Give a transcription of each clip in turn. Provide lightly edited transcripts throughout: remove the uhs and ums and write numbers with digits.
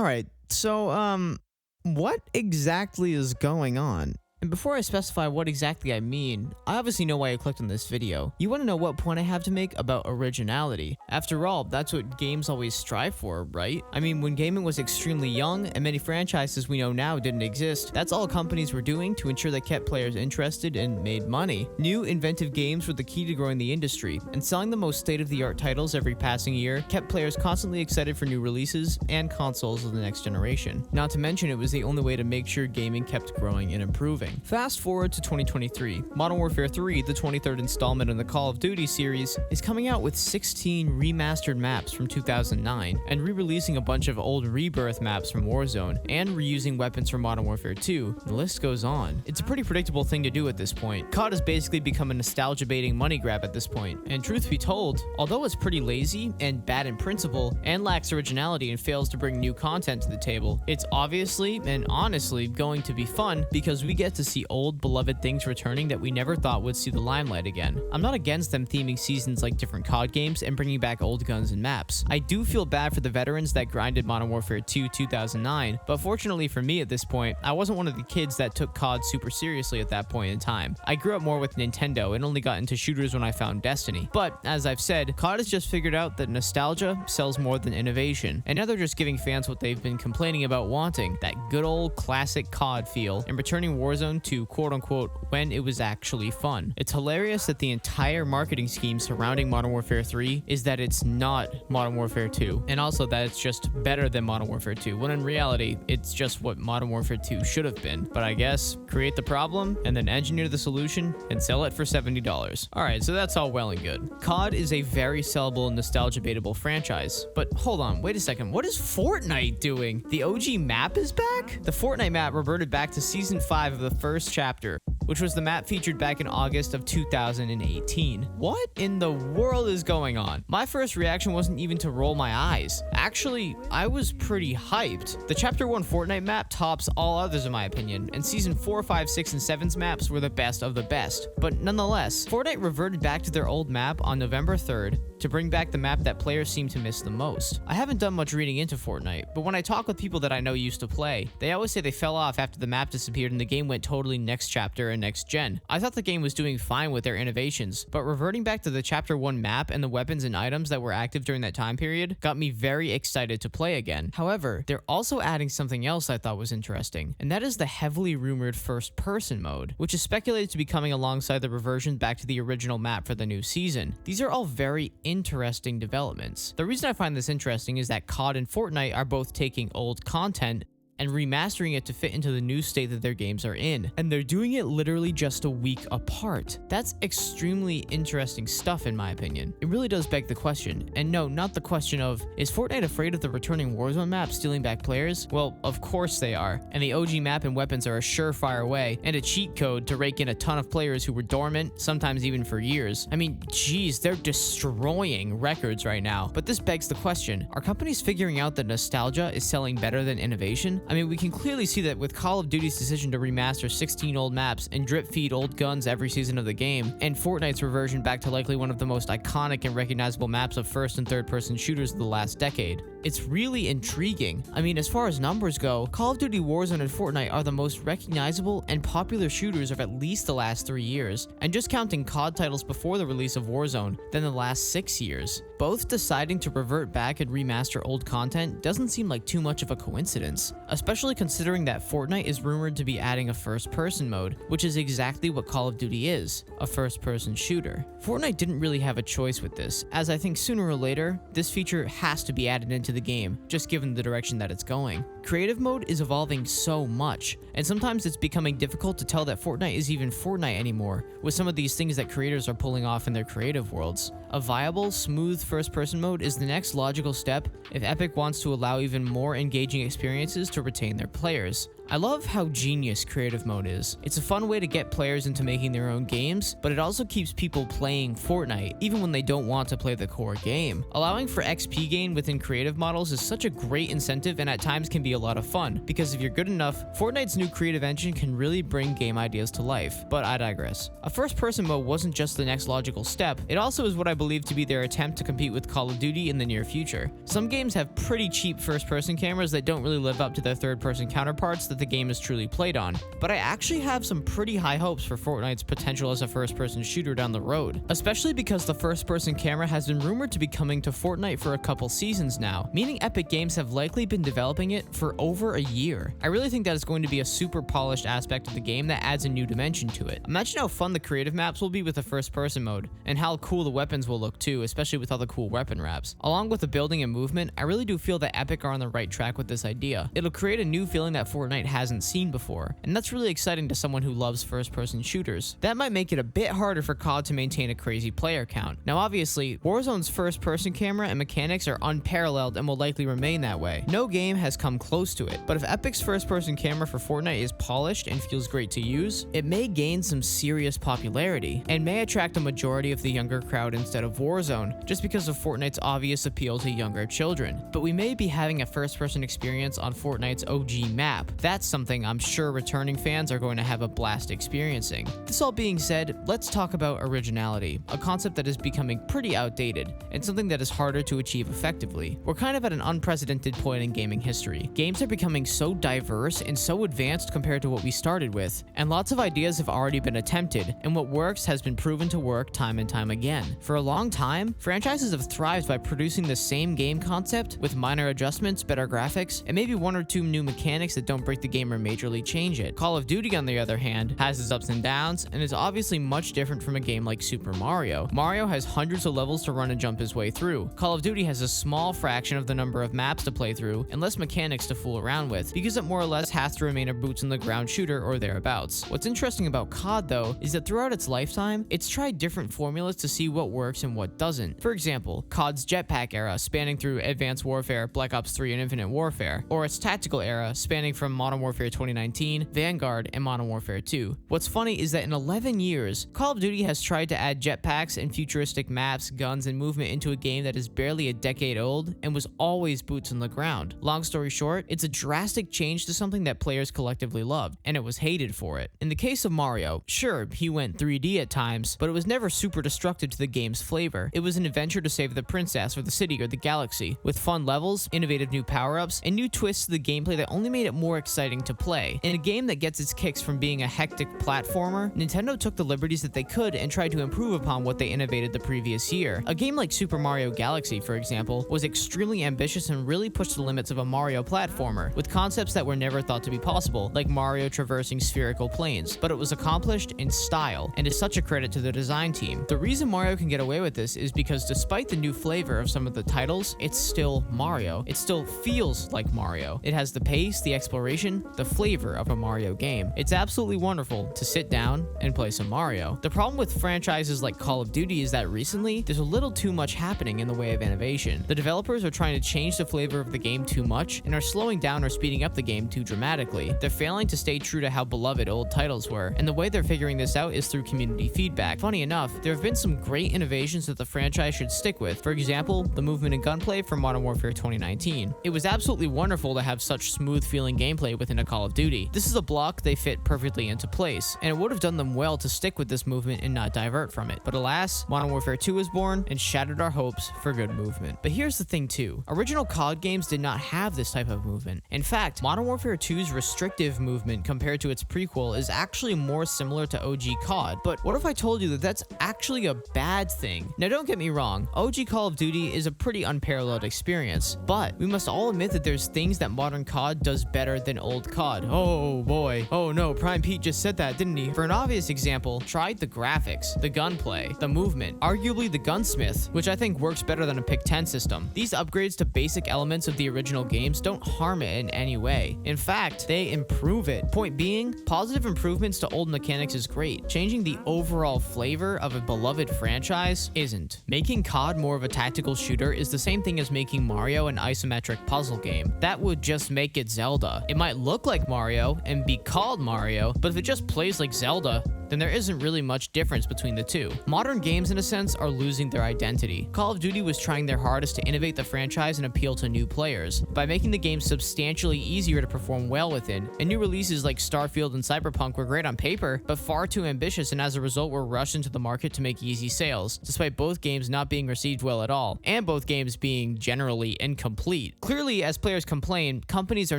All right, so, what exactly is going on? And before I specify what exactly I mean, I obviously know why you clicked on this video. You want to know what point I have to make about originality. After all, that's what games always strive for, right? I mean, when gaming was extremely young and many franchises we know now didn't exist, that's all companies were doing to ensure they kept players interested and made money. New, inventive games were the key to growing the industry, and selling the most state-of-the-art titles every passing year kept players constantly excited for new releases and consoles of the next generation. Not to mention, it was the only way to make sure gaming kept growing and improving. Fast forward to 2023. Modern Warfare 3, the 23rd installment in the Call of Duty series, is coming out with 16 remastered maps from 2009, and re-releasing a bunch of old Rebirth maps from Warzone, and reusing weapons from Modern Warfare 2. The list goes on. It's a pretty predictable thing to do at this point. COD has basically become a nostalgia-baiting money grab at this point, and truth be told, although it's pretty lazy and bad in principle, and lacks originality and fails to bring new content to the table, it's obviously and honestly going to be fun because we get to see old beloved things returning that we never thought would see the limelight again. I'm not against them theming seasons like different COD games and bringing back old guns and maps. I do feel bad for the veterans that grinded Modern Warfare 2 2009, but fortunately for me at this point, I wasn't one of the kids that took COD super seriously at that point in time. I grew up more with Nintendo and only got into shooters when I found Destiny. But as I've said, COD has just figured out that nostalgia sells more than innovation, and now they're just giving fans what they've been complaining about wanting, that good old classic COD feel, and returning Warzone to quote-unquote when it was actually fun. It's hilarious that the entire marketing scheme surrounding Modern Warfare 3 is that it's not Modern Warfare 2, and also that it's just better than Modern Warfare 2, when in reality, it's just what Modern Warfare 2 should have been. But I guess, create the problem, and then engineer the solution, and sell it for $70. Alright, so that's all well and good. COD is a very sellable and nostalgia-baitable franchise, but hold on, wait a second, what is Fortnite doing? The OG map is back? The Fortnite map reverted back to Season 5 of the first chapter, which was the map featured back in August of 2018. What in the world is going on? My first reaction wasn't even to roll my eyes. Actually, I was pretty hyped. The Chapter 1 Fortnite map tops all others in my opinion, and Season 4, 5, 6, and 7's maps were the best of the best. But nonetheless, Fortnite reverted back to their old map on November 3rd to bring back the map that players seem to miss the most. I haven't done much reading into Fortnite, but when I talk with people that I know used to play, they always say they fell off after the map disappeared and the game went totally next chapter and next gen. I thought the game was doing fine with their innovations, but reverting back to the Chapter 1 map and the weapons and items that were active during that time period got me very excited to play again. However, they're also adding something else I thought was interesting, and that is the heavily rumored first-person mode, which is speculated to be coming alongside the reversion back to the original map for the new season. These are all very interesting developments. The reason I find this interesting is that COD and Fortnite are both taking old content and remastering it to fit into the new state that their games are in. And they're doing it literally just a week apart. That's extremely interesting stuff in my opinion. It really does beg the question. And no, not the question of, is Fortnite afraid of the returning Warzone map stealing back players? Well, of course they are. And the OG map and weapons are a surefire way and a cheat code to rake in a ton of players who were dormant, sometimes even for years. I mean, geez, they're destroying records right now. But this begs the question, are companies figuring out that nostalgia is selling better than innovation? I mean, we can clearly see that with Call of Duty's decision to remaster 16 old maps and drip feed old guns every season of the game, and Fortnite's reversion back to likely one of the most iconic and recognizable maps of first and third person shooters of the last decade. It's really intriguing. I mean, as far as numbers go, Call of Duty Warzone and Fortnite are the most recognizable and popular shooters of at least the last 3 years, and just counting COD titles before the release of Warzone, then the last 6 years. Both deciding to revert back and remaster old content doesn't seem like too much of a coincidence, especially considering that Fortnite is rumored to be adding a first-person mode, which is exactly what Call of Duty is, a first-person shooter. Fortnite didn't really have a choice with this, as I think sooner or later, this feature has to be added into the game, just given the direction that it's going. Creative mode is evolving so much, and sometimes it's becoming difficult to tell that Fortnite is even Fortnite anymore, with some of these things that creators are pulling off in their creative worlds. A viable, smooth first-person mode is the next logical step if Epic wants to allow even more engaging experiences to retain their players. I love how genius creative mode is. It's a fun way to get players into making their own games, but it also keeps people playing Fortnite even when they don't want to play the core game. Allowing for XP gain within creative models is such a great incentive and at times can be a lot of fun, because if you're good enough, Fortnite's new creative engine can really bring game ideas to life. But I digress. A first-person mode wasn't just the next logical step, it also is what I believe to be their attempt to compete with Call of Duty in the near future. Some games have pretty cheap first-person cameras that don't really live up to their third-person counterparts that the game is truly played on, but I actually have some pretty high hopes for Fortnite's potential as a first-person shooter down the road, especially because the first-person camera has been rumored to be coming to Fortnite for a couple seasons now, meaning Epic Games have likely been developing it for over a year. I really think that is going to be a super polished aspect of the game that adds a new dimension to it. Imagine how fun the creative maps will be with the first-person mode, and how cool the weapons will look too, especially with all the cool weapon wraps. Along with the building and movement, I really do feel that Epic are on the right track with this idea. It'll create a new feeling that Fortnite hasn't seen before, and that's really exciting to someone who loves first-person shooters. That might make it a bit harder for COD to maintain a crazy player count. Now obviously, Warzone's first-person camera and mechanics are unparalleled and will likely remain that way. No game has come close to it, but if Epic's first-person camera for Fortnite is polished and feels great to use, it may gain some serious popularity, and may attract a majority of the younger crowd instead of Warzone, just because of Fortnite's obvious appeal to younger children. But we may be having a first-person experience on Fortnite's OG map. That's something I'm sure returning fans are going to have a blast experiencing. This all being said, let's talk about originality, a concept that is becoming pretty outdated, and something that is harder to achieve effectively. We're kind of at an unprecedented point in gaming history. Games are becoming so diverse and so advanced compared to what we started with, and lots of ideas have already been attempted, and what works has been proven to work time and time again. For a long time, franchises have thrived by producing the same game concept with minor adjustments, better graphics, and maybe one or two new mechanics that don't break the game or majorly change it. Call of Duty, on the other hand, has its ups and downs, and is obviously much different from a game like Super Mario. Mario has hundreds of levels to run and jump his way through. Call of Duty has a small fraction of the number of maps to play through, and less mechanics to fool around with, because it more or less has to remain a boots-on-the-ground shooter or thereabouts. What's interesting about COD, though, is that throughout its lifetime, it's tried different formulas to see what works and what doesn't. For example, COD's jetpack era, spanning through Advanced Warfare, Black Ops 3, and Infinite Warfare, or its tactical era, spanning from Modern Warfare 2019, Vanguard, and Modern Warfare 2. What's funny is that in 11 years, Call of Duty has tried to add jetpacks and futuristic maps, guns, and movement into a game that is barely a decade old and was always boots on the ground. Long story short, it's a drastic change to something that players collectively loved, and it was hated for it. In the case of Mario, sure, he went 3D at times, but it was never super destructive to the game's flavor. It was an adventure to save the princess or the city or the galaxy, with fun levels, innovative new power-ups, and new twists to the gameplay that only made it more exciting to play. In a game that gets its kicks from being a hectic platformer, Nintendo took the liberties that they could and tried to improve upon what they innovated the previous year. A game like Super Mario Galaxy, for example, was extremely ambitious and really pushed the limits of a Mario platformer, with concepts that were never thought to be possible, like Mario traversing spherical planes, but it was accomplished in style, and is such a credit to the design team. The reason Mario can get away with this is because despite the new flavor of some of the titles, it's still Mario. It still feels like Mario. It has the pace, the exploration, the flavor of a Mario game. It's absolutely wonderful to sit down and play some Mario. The problem with franchises like Call of Duty is that recently, there's a little too much happening in the way of innovation. The developers are trying to change the flavor of the game too much, and are slowing down or speeding up the game too dramatically. They're failing to stay true to how beloved old titles were, and the way they're figuring this out is through community feedback. Funny enough, there have been some great innovations that the franchise should stick with. For example, the movement and gunplay from Modern Warfare 2019. It was absolutely wonderful to have such smooth feeling gameplay within a Call of Duty. This is a block they fit perfectly into place, and it would have done them well to stick with this movement and not divert from it. But alas, Modern Warfare 2 was born and shattered our hopes for good movement. But here's the thing too, original COD games did not have this type of movement. In fact, Modern Warfare 2's restrictive movement compared to its prequel is actually more similar to OG COD. But what if I told you that that's actually a bad thing? Now don't get me wrong, OG Call of Duty is a pretty unparalleled experience, but we must all admit that there's things that modern COD does better than old COD. Oh boy. Oh no, Prime Pete just said that, didn't he? For an obvious example, try the graphics, the gunplay, the movement, arguably the gunsmith, which I think works better than a Pick 10 system. These upgrades to basic elements of the original games don't harm it in any way. In fact, they improve it. Point being, positive improvements to old mechanics is great. Changing the overall flavor of a beloved franchise isn't. Making COD more of a tactical shooter is the same thing as making Mario an isometric puzzle game. That would just just make it Zelda. It might look like Mario and be called Mario, but if it just plays like Zelda, then there isn't really much difference between the two. Modern games, in a sense, are losing their identity. Call of Duty was trying their hardest to innovate the franchise and appeal to new players by making the game substantially easier to perform well within, and new releases like Starfield and Cyberpunk were great on paper, but far too ambitious, and as a result were rushed into the market to make easy sales, despite both games not being received well at all, and both games being generally incomplete. Clearly, as players complain, companies are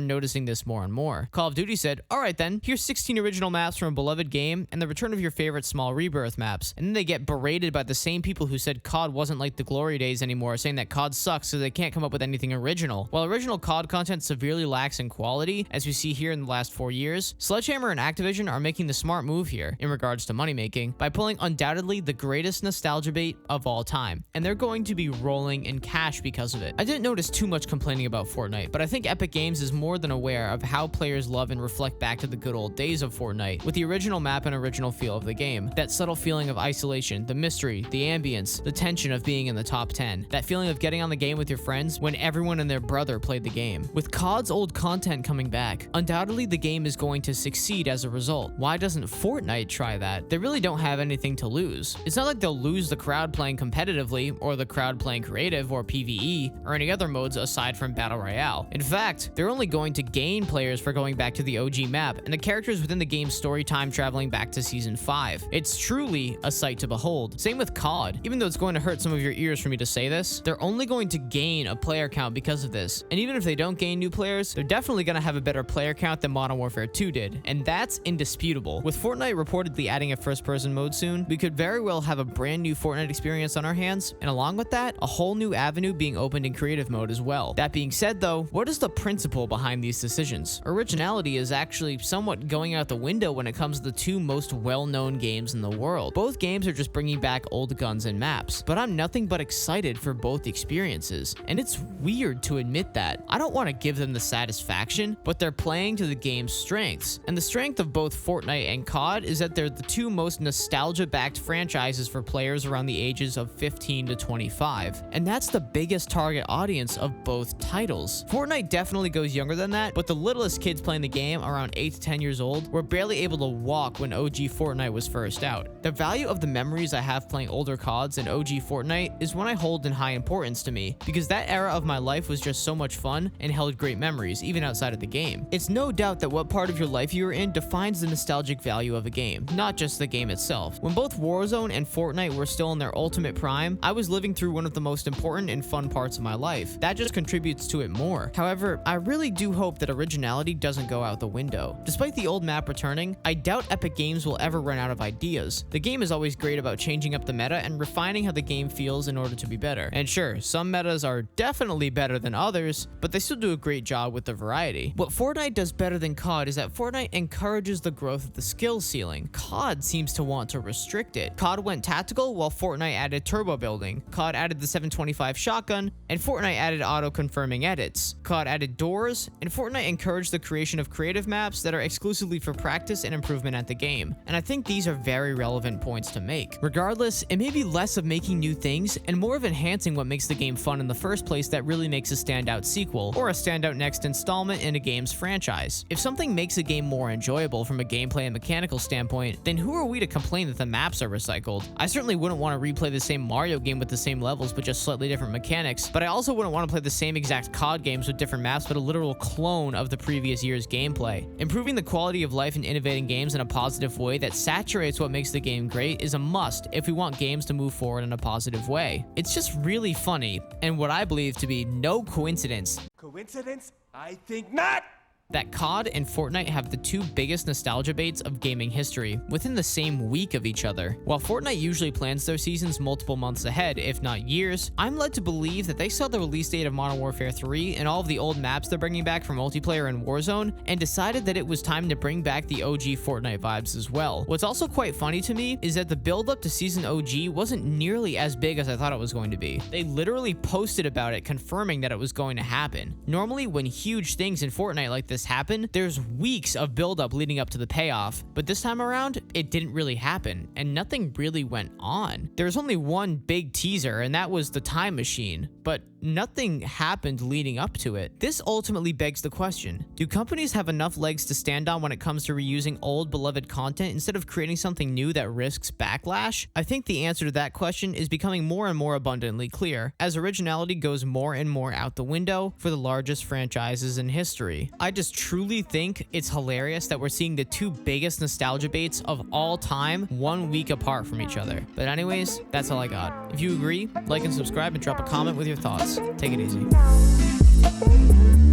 noticing this more and more. Call of Duty said, alright then, here's 16 original maps from a beloved game, and the return of your favorite small rebirth maps, and then they get berated by the same people who said COD wasn't like the glory days anymore, saying that COD sucks so they can't come up with anything original. While original COD content severely lacks in quality, as we see here in the last 4 years, Sledgehammer and Activision are making the smart move here, in regards to money making, by pulling undoubtedly the greatest nostalgia bait of all time, and they're going to be rolling in cash because of it. I didn't notice too much complaining about Fortnite, but I think Epic Games is more than aware of how players love and reflect back to the good old days of Fortnite, with the original map and original feel of the game. That subtle feeling of isolation, the mystery, the ambience, the tension of being in the top 10. That feeling of getting on the game with your friends when everyone and their brother played the game. With COD's old content coming back, undoubtedly the game is going to succeed as a result. Why doesn't Fortnite try that? They really don't have anything to lose. It's not like they'll lose the crowd playing competitively, or the crowd playing creative, or PvE, or any other modes aside from Battle Royale. In fact, they're only going to gain players for going back to the OG map, and the characters within the game's story time traveling back to Season 5. It's truly a sight to behold. Same with COD. Even though it's going to hurt some of your ears for me to say this, they're only going to gain a player count because of this. And even if they don't gain new players, they're definitely going to have a better player count than Modern Warfare 2 did. And that's indisputable. With Fortnite reportedly adding a first-person mode soon, we could very well have a brand new Fortnite experience on our hands, and along with that, a whole new avenue being opened in creative mode as well. That being said though, what is the principle behind these decisions? Originality is actually somewhat going out the window when it comes to the two most well-known games in the world. Both games are just bringing back old guns and maps, but I'm nothing but excited for both experiences, and it's weird to admit that. I don't want to give them the satisfaction, but they're playing to the game's strengths, and the strength of both Fortnite and COD is that they're the two most nostalgia-backed franchises for players around the ages of 15 to 25, and that's the biggest target audience of both titles. Fortnite definitely goes younger than that, but the littlest kids playing the game, around 8 to 10 years old, were barely able to walk when OG Fortnite was first out. The value of the memories I have playing older CODs and OG Fortnite is one I hold in high importance to me, because that era of my life was just so much fun and held great memories, even outside of the game. It's no doubt that what part of your life you were in defines the nostalgic value of a game, not just the game itself. When both Warzone and Fortnite were still in their ultimate prime, I was living through one of the most important and fun parts of my life. That just contributes to it more. However, I really do hope that originality doesn't go out the window. Despite the old map returning, I doubt Epic Games will ever run out of ideas. The game is always great about changing up the meta and refining how the game feels in order to be better. And sure, some metas are definitely better than others, but they still do a great job with the variety. What Fortnite does better than COD is that Fortnite encourages the growth of the skill ceiling. COD seems to want to restrict it. COD went tactical while Fortnite added turbo building. COD added the 725 shotgun, and Fortnite added auto-confirming edits. COD added doors, and Fortnite encouraged the creation of creative maps that are exclusively for practice and improvement at the game. And I think these are very relevant points to make. Regardless, it may be less of making new things and more of enhancing what makes the game fun in the first place that really makes a standout sequel, or a standout next installment in a game's franchise. If something makes a game more enjoyable from a gameplay and mechanical standpoint, then who are we to complain that the maps are recycled? I certainly wouldn't want to replay the same Mario game with the same levels but just slightly different mechanics, but I also wouldn't want to play the same exact COD games with different maps but a literal clone of the previous year's gameplay. Improving the quality of life and innovating games in a positive way that saturates what makes the game great is a must if we want games to move forward in a positive way. It's just really funny, and what I believe to be no coincidence. Coincidence? I think not! That COD and Fortnite have the two biggest nostalgia baits of gaming history within the same week of each other. While Fortnite usually plans their seasons multiple months ahead, if not years, I'm led to believe that they saw the release date of Modern Warfare 3 and all of the old maps they're bringing back for multiplayer and Warzone, and decided that it was time to bring back the OG Fortnite vibes as well. What's also quite funny to me is that the build up to Season OG wasn't nearly as big as I thought it was going to be. They literally posted about it confirming that it was going to happen. Normally, when huge things in Fortnite like this happen, there's weeks of build-up leading up to the payoff, but this time around, it didn't really happen, and nothing really went on. There was only one big teaser, and that was the time machine, but nothing happened leading up to it. This ultimately begs the question, do companies have enough legs to stand on when it comes to reusing old beloved content instead of creating something new that risks backlash? I think the answer to that question is becoming more and more abundantly clear as originality goes more and more out the window for the largest franchises in history. I just truly think it's hilarious that we're seeing the two biggest nostalgia baits of all time 1 week apart from each other. But anyways, that's all I got. If you agree, like and subscribe and drop a comment with your thoughts. Take it easy.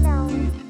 No.